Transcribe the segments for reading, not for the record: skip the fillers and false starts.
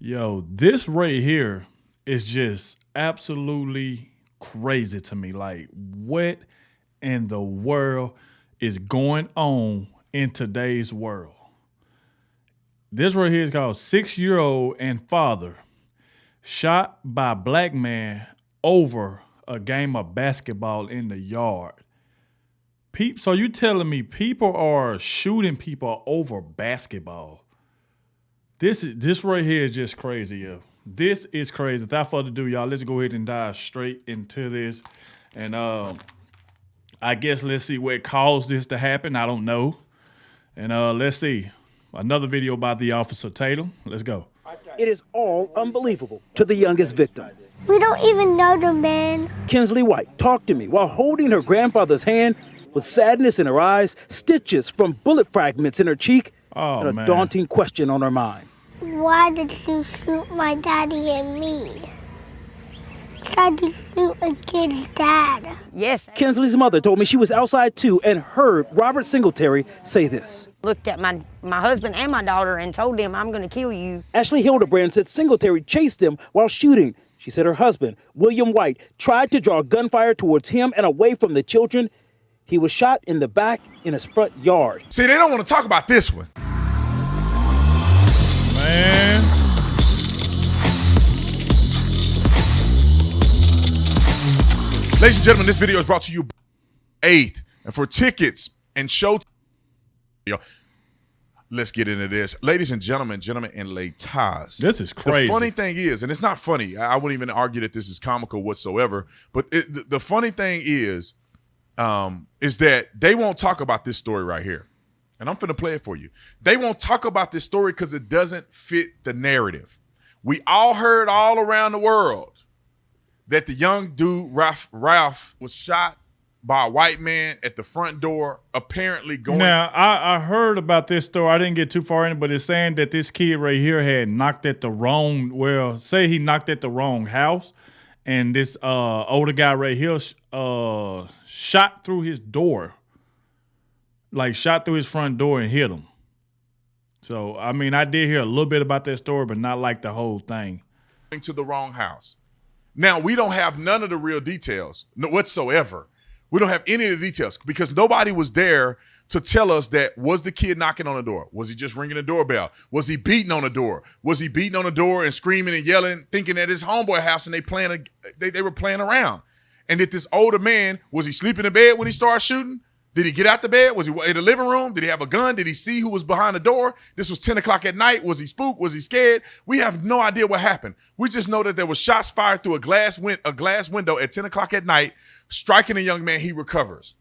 Yo, this right here is just absolutely crazy to me. Like, what in the world is going on in today's world? This right here is called 6-year-old and father shot by black man over a game of basketball in the yard. So you telling me people are shooting people over basketball? This right here is just crazy, yo. This is crazy. Without further ado, y'all, let's go ahead and dive straight into this. And I guess let's see what caused this to happen. I don't know. And let's see. Another video by the Officer Tatum. Let's go. It is all unbelievable to the youngest victim. We don't even know the man. Kinsley White talked to me while holding her grandfather's hand with sadness in her eyes, stitches from bullet fragments in her cheek, and a daunting question on her mind. Why did you shoot my daddy and me? Tried to shoot a kid's dad. Yes. Kinsley's mother told me she was outside too and heard Robert Singletary say this. Looked at my husband and my daughter and told them, I'm going to kill you. Ashley Hildebrand said Singletary chased them while shooting. She said her husband, William White, tried to draw gunfire towards him and away from the children. He was shot in the back in his front yard. See, they don't want to talk about this one. Man. Ladies and gentlemen, this video is brought to you by 8th. And for tickets and show, let's get into this. Ladies and gentlemen and ladies. This is crazy. The funny thing is, and it's not funny, I wouldn't even argue that this is comical whatsoever, but the funny thing is that they won't talk about this story right here. And I'm finna play it for you. They won't talk about this story because it doesn't fit the narrative. We all heard all around the world that the young dude, Ralph, was shot by a white man at the front door, apparently going. Now, I heard about this story. I didn't get too far in it, but it's saying that this kid right here had knocked at the wrong, say he knocked at the wrong house, and this older guy right here shot through his door. Like, shot through his front door and hit him. So, I mean, I did hear a little bit about that story, but not like the whole thing. To the wrong house. Now, we don't have none of the real details whatsoever. We don't have any of the details because nobody was there to tell us that was the kid knocking on the door? Was he just ringing the doorbell? Was he beating on the door? Was he beating on the door and screaming and yelling, thinking at his homeboy house and they were playing around? And that this older man, was he sleeping in bed when he started shooting? Did he get out the bed? Was he in the living room? Did he have a gun? Did he see who was behind the door? This was 10 o'clock at night. Was he spooked? Was he scared? We have no idea what happened. We just know that there was shots fired through a glass window at 10 o'clock at night, striking a young man. He recovers.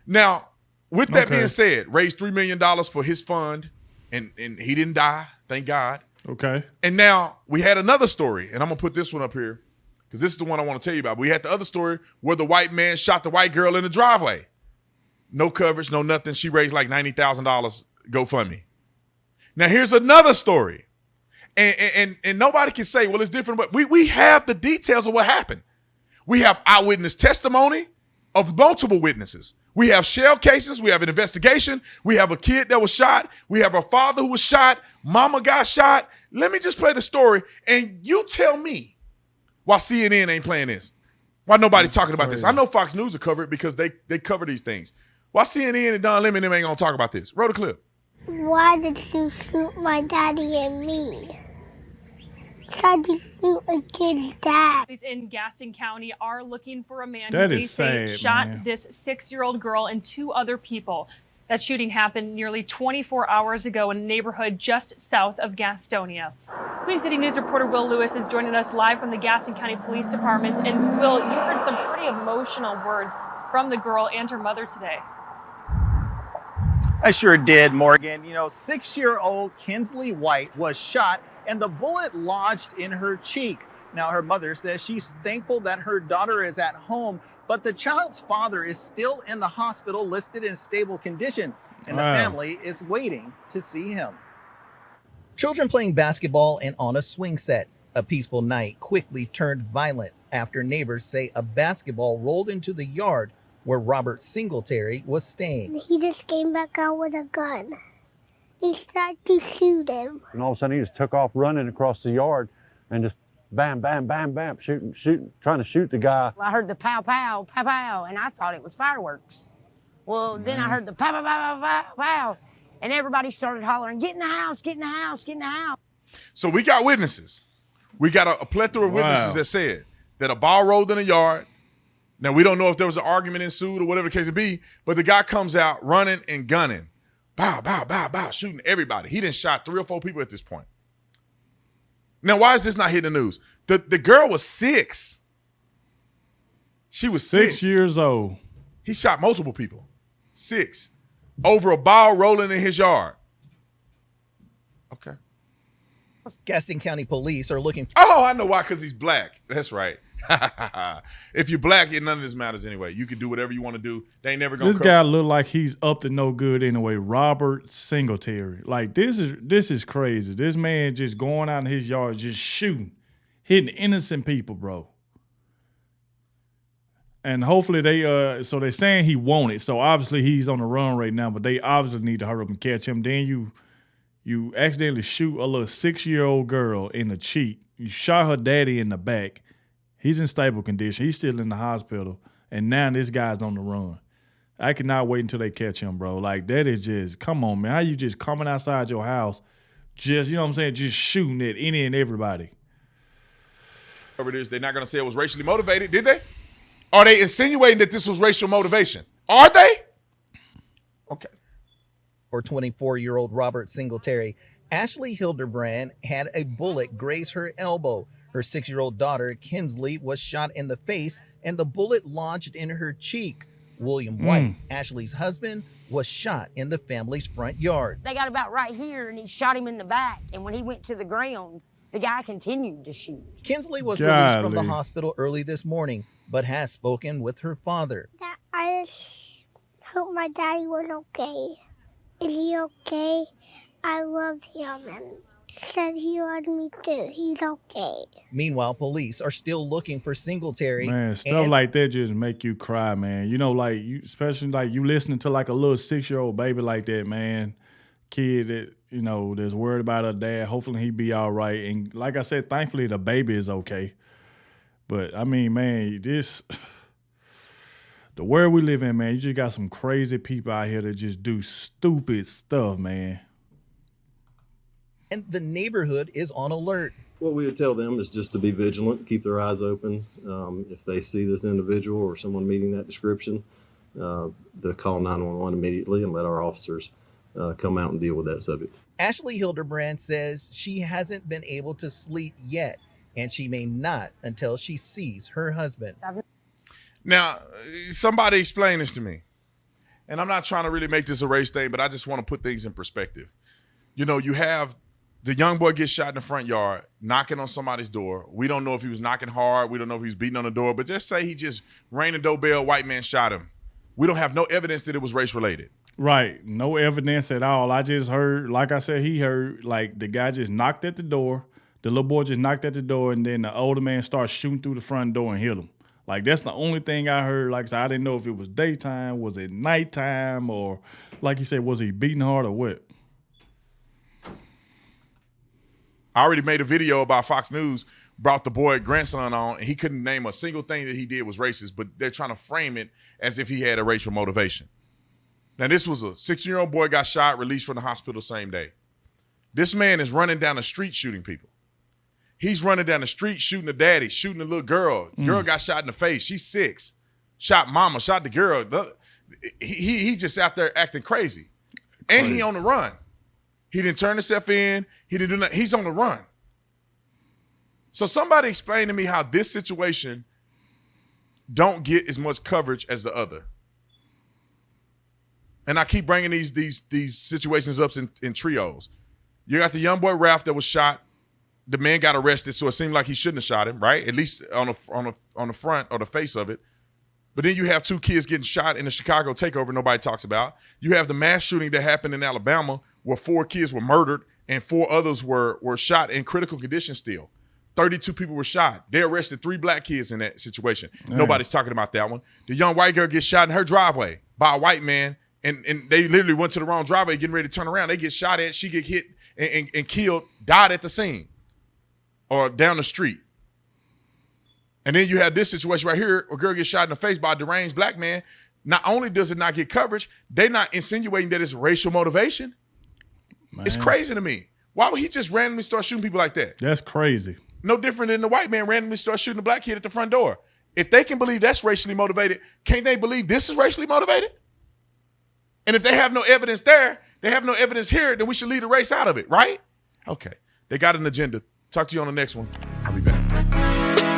Now, with that being said, raised $3 million for his fund, and he didn't die, thank God. Okay. And now we had another story, and I'm going to put this one up here because this is the one I want to tell you about. We had the other story where the white man shot the white girl in the driveway. No coverage, no nothing. She raised like $90,000 GoFundMe. Now here's another story. And nobody can say, well, it's different, but we have the details of what happened. We have eyewitness testimony of multiple witnesses. We have shell cases. We have an investigation. We have a kid that was shot. We have a father who was shot. Mama got shot. Let me just play the story. And you tell me why CNN ain't playing this. Why nobody talking about this? I know Fox News will cover it because they cover these things. Why CNN and Don Lemon ain't gonna talk about this? Roll the clip. Why did you shoot my daddy and me? Tried to shoot a kid's dad. Police in Gaston County are looking for a man That who is sad, shot man. this 6-year-old girl and 2 other people. That shooting happened nearly 24 hours ago in a neighborhood just south of Gastonia. Queen City News reporter Will Lewis is joining us live from the Gaston County Police Department. And Will, you heard some pretty emotional words from the girl and her mother today. I sure did, Morgan. You know, 6-year-old Kinsley White was shot and the bullet lodged in her cheek. Now, her mother says she's thankful that her daughter is at home, but the child's father is still in the hospital listed in stable condition, and the family is waiting to see him. Children playing basketball and on a swing set. A peaceful night quickly turned violent after neighbors say a basketball rolled into the yard where Robert Singletary was staying. He just came back out with a gun. he started to shoot him. And all of a sudden, he just took off running across the yard and just bam, bam, bam, bam, shooting, trying to shoot the guy. I heard the pow, pow, pow, pow, and I thought it was fireworks. Well, then I heard the pow, pow, pow, pow, pow, pow, and everybody started hollering, get in the house, get in the house, get in the house. So we got witnesses. We got a plethora of witnesses that said that a ball rolled in the yard. Now, we don't know if there was an argument ensued or whatever the case may be, but the guy comes out running and gunning. Bow, bow, bow, bow, shooting everybody. He done shot 3 or 4 people at this point. Now, why is this not hitting the news? The girl was 6. She was 6 years old. He shot multiple people. 6. Over a ball rolling in his yard. Okay. Gaston County Police are looking. Oh, I know why, because he's black. That's right. If you're black, none of this matters anyway. You can do whatever you want to do. They ain't never gonna. This guy look like he's up to no good anyway. Robert Singletary. Like this is crazy. This man just going out in his yard, just shooting, hitting innocent people, bro. And hopefully so they're saying he wanted. So obviously he's on the run right now, but they obviously need to hurry up and catch him. Then you accidentally shoot a little 6-year-old girl in the cheek. You shot her daddy in the back. He's in stable condition. He's still in the hospital. And now this guy's on the run. I cannot wait until they catch him, bro. Like, that is just, come on, man. How you just coming outside your house, just, you know what I'm saying, just shooting at any and everybody. Whatever it is, they're not going to say it was racially motivated, did they? Are they insinuating that this was racial motivation? Are they? Okay. Or 24-year-old Robert Singletary. Ashley Hildebrand had a bullet graze her elbow. Her 6-year-old daughter, Kinsley, was shot in the face and the bullet lodged in her cheek. William White, Ashley's husband, was shot in the family's front yard. They got about right here, and he shot him in the back. And when he went to the ground, the guy continued to shoot. Kinsley was released from the hospital early this morning, but has spoken with her father. I just hope my daddy was okay. Is he okay? I love him and said he loved me too. He's okay. Meanwhile, police are still looking for Singletary. Man, stuff like that just make you cry, man. You know, like especially like you listening to like a little 6-year-old baby like that, man. Kid that, you know, that's worried about her dad. Hopefully he be all right. And like I said, thankfully the baby is okay. But I mean, man, the world we live in, man, you just got some crazy people out here that just do stupid stuff, man. And the neighborhood is on alert. What we would tell them is just to be vigilant, keep their eyes open. If they see this individual or someone meeting that description, to call 911 immediately and let our officers come out and deal with that subject. Ashley Hildebrand says she hasn't been able to sleep yet, and she may not until she sees her husband. Now, somebody explain this to me. And I'm not trying to really make this a race thing, but I just want to put things in perspective. You know, you have the young boy gets shot in the front yard, knocking on somebody's door. We don't know if he was knocking hard. We don't know if he was beating on the door. But just say he just rang the doorbell, white man shot him. We don't have no evidence that it was race-related. Right. No evidence at all. I just heard, like I said, he heard, like, the guy just knocked at the door. The little boy just knocked at the door, and then the older man started shooting through the front door and hit him. Like, that's the only thing I heard. Like I said, I didn't know if it was daytime, was it nighttime, or, like you said, was he beating hard or what? I already made a video about Fox News, brought the boy grandson on, and he couldn't name a single thing that he did was racist, but they're trying to frame it as if he had a racial motivation. Now, this was a 6-year-old boy got shot, released from the hospital same day. This man is running down the street shooting people. He's running down the street shooting the daddy, shooting the little girl. Girl got shot in the face. She's 6. Shot mama, shot the girl. He just out there acting crazy. And he on the run. He didn't turn himself in. He didn't do nothing. He's on the run. So somebody explain to me how this situation don't get as much coverage as the other. And I keep bringing these situations up in trios. You got the young boy Ralph that was shot. The man got arrested, so it seemed like he shouldn't have shot him, right? At least on the front or the face of it. But then you have 2 kids getting shot in the Chicago takeover nobody talks about. You have the mass shooting that happened in Alabama where 4 kids were murdered and 4 others were shot in critical condition still. 32 people were shot. They arrested 3 black kids in that situation. Nobody's talking about that one. The young white girl gets shot in her driveway by a white man and they literally went to the wrong driveway, getting ready to turn around. They get shot at. She get hit and killed, died at the scene or down the street. And then you have this situation right here, a girl gets shot in the face by a deranged black man. Not only does it not get coverage, they're not insinuating that it's racial motivation. Man. It's crazy to me. Why would he just randomly start shooting people like that? That's crazy. No different than the white man randomly start shooting a black kid at the front door. If they can believe that's racially motivated, can't they believe this is racially motivated? And if they have no evidence there, they have no evidence here, then we should leave the race out of it, right? Okay. They got an agenda. Talk to you on the next one. I'll be back.